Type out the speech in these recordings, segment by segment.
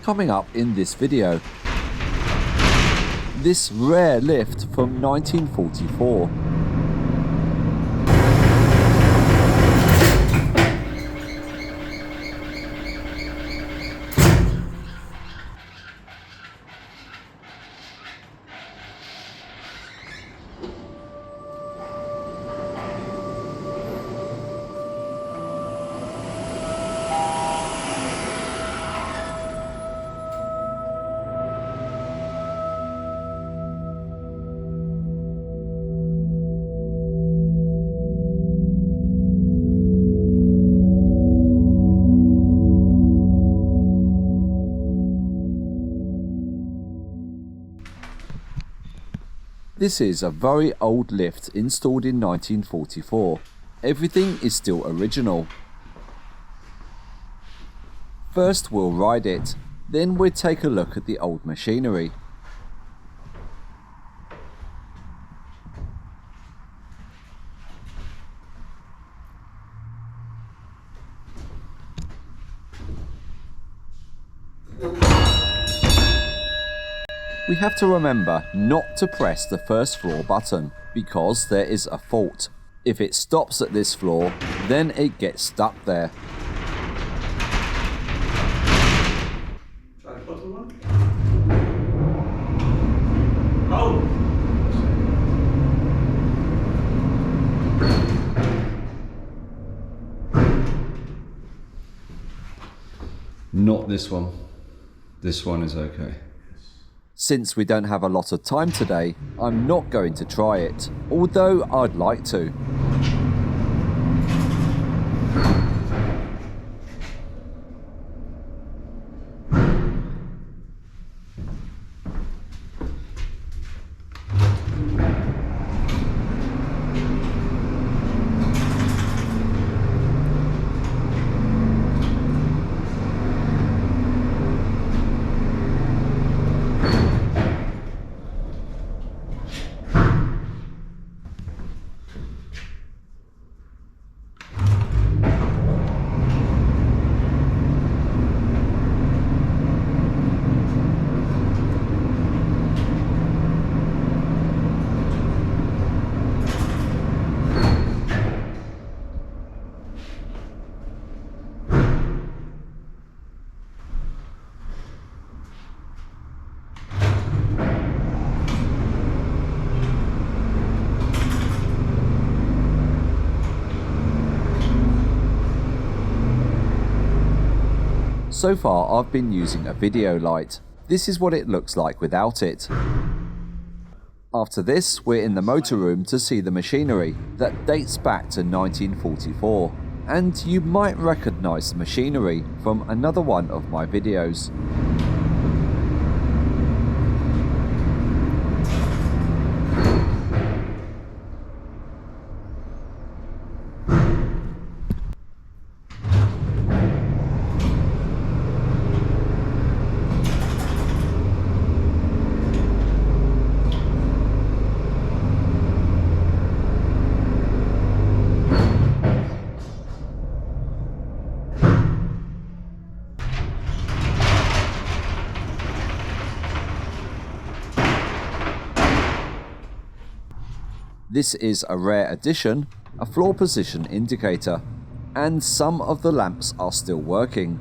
coming up in this video. This rare lift from 1944. This is a very old lift installed in 1944. Everything is still original. First we'll ride it, then we'll take a look at the old machinery. We have to remember not to press the first floor button because there is a fault. If it stops at this floor, then it gets stuck there. Try the bottom one. Oh! Not this one. This one is okay. Since we don't have a lot of time today, I'm not going to try it, although I'd like to. So far I've been using a video light. This is what it looks like without it. After this, we're in the motor room to see the machinery that dates back to 1944. And you might recognise the machinery from another one of my videos. This is a rare addition, a floor position indicator, and some of the lamps are still working.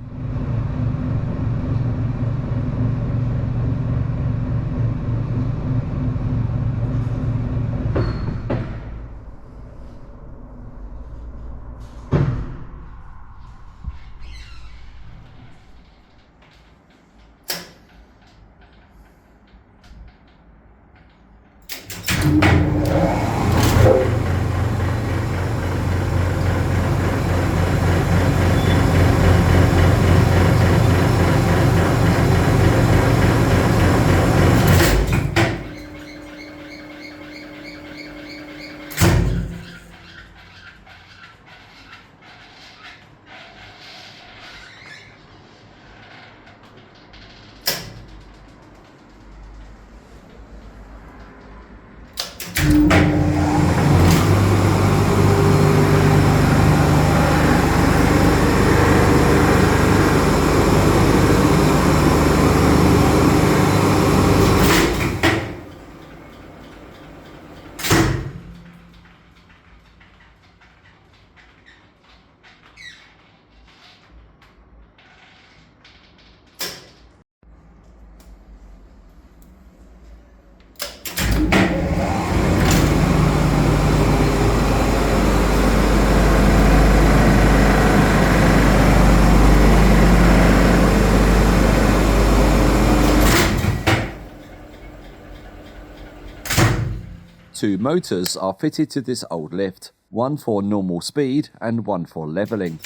Two motors are fitted to this old lift, one for normal speed and one for levelling.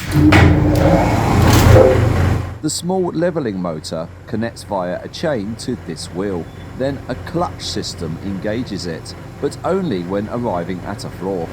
The small levelling motor connects via a chain to this wheel. Then a clutch system engages it, but only when arriving at a floor.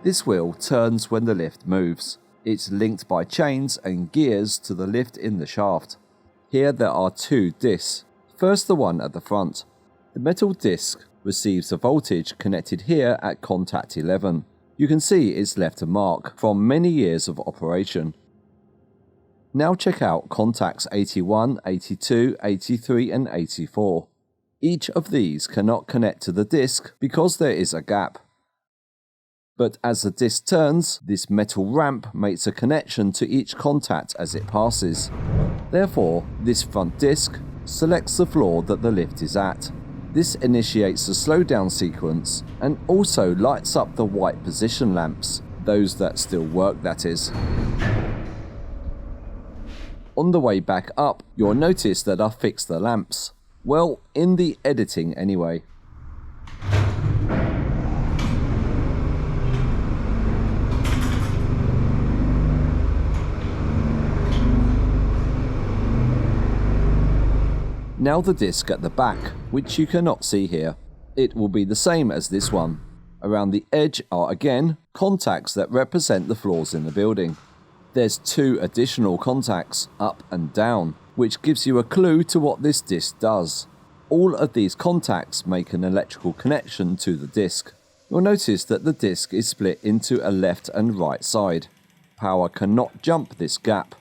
This wheel turns when the lift moves. It's linked by chains and gears to the lift in the shaft. Here there are two discs. First, the one at the front. The metal disc receives the voltage connected here at contact 11. You can see it's left a mark from many years of operation. Now check out contacts 81, 82, 83 and 84. Each of these cannot connect to the disc because there is a gap. But as the disc turns, this metal ramp makes a connection to each contact as it passes. Therefore, this front disc selects the floor that the lift is at. This initiates the slowdown sequence and also lights up the white position lamps, those that still work, that is. On the way back up, you'll notice that I fixed the lamps. Well, in the editing anyway. Now the disc at the back, which you cannot see here. It will be the same as this one. Around the edge are again contacts that represent the floors in the building. There's two additional contacts, up and down, which gives you a clue to what this disc does. All of these contacts make an electrical connection to the disc. You'll notice that the disc is split into a left and right side. Power cannot jump this gap.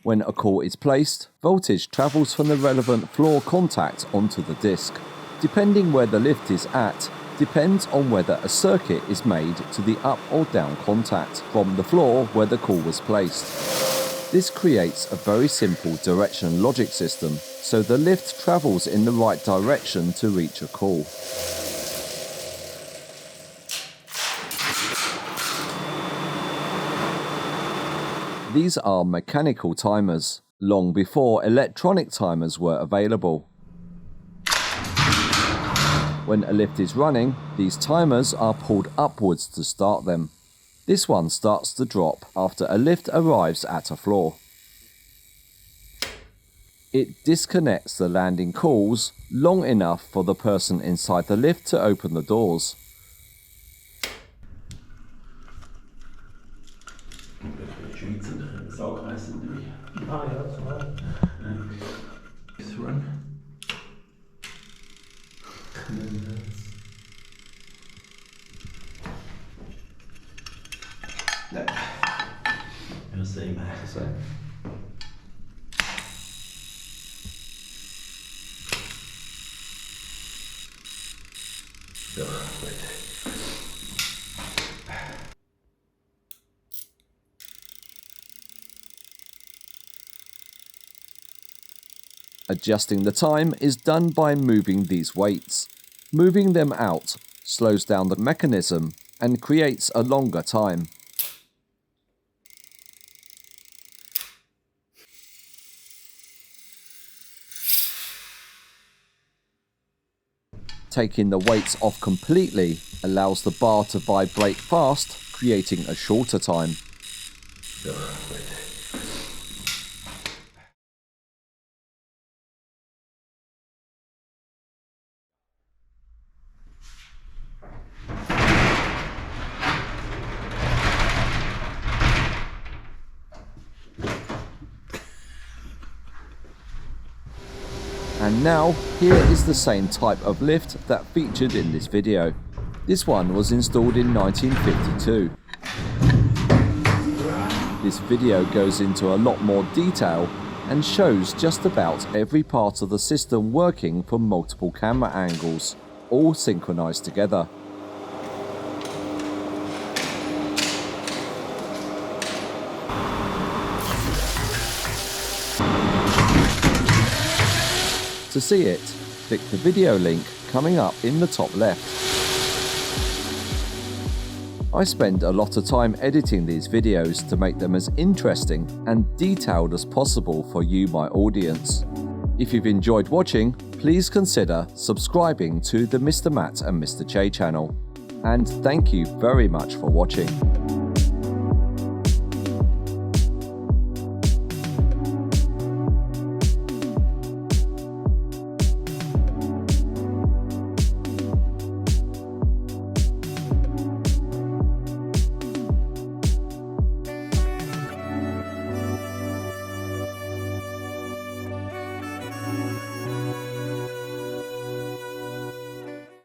When a core is placed, voltage travels from the relevant floor contact onto the disc. Depending where the lift is at, depends on whether a circuit is made to the up or down contact from the floor where the core was placed. This creates a very simple direction logic system, so the lift travels in the right direction to reach a core. These are mechanical timers, long before electronic timers were available. When a lift is running, these timers are pulled upwards to start them. This one starts to drop after a lift arrives at a floor. It disconnects the landing calls long enough for the person inside the lift to open the doors. Saugreis sind nämlich. Ah ja, das war. This run. No. Ja, same. Same. Adjusting the time is done by moving these weights. Moving them out slows down the mechanism and creates a longer time. Taking the weights off completely allows the bar to vibrate fast, creating a shorter time. And now, here is the same type of lift that featured in this video. This one was installed in 1952. This video goes into a lot more detail and shows just about every part of the system working from multiple camera angles, all synchronized together. To see it, click the video link coming up in the top left. I spend a lot of time editing these videos to make them as interesting and detailed as possible for you, my audience. If you've enjoyed watching, please consider subscribing to the Mr. Matt and Mr. Chay channel. And thank you very much for watching.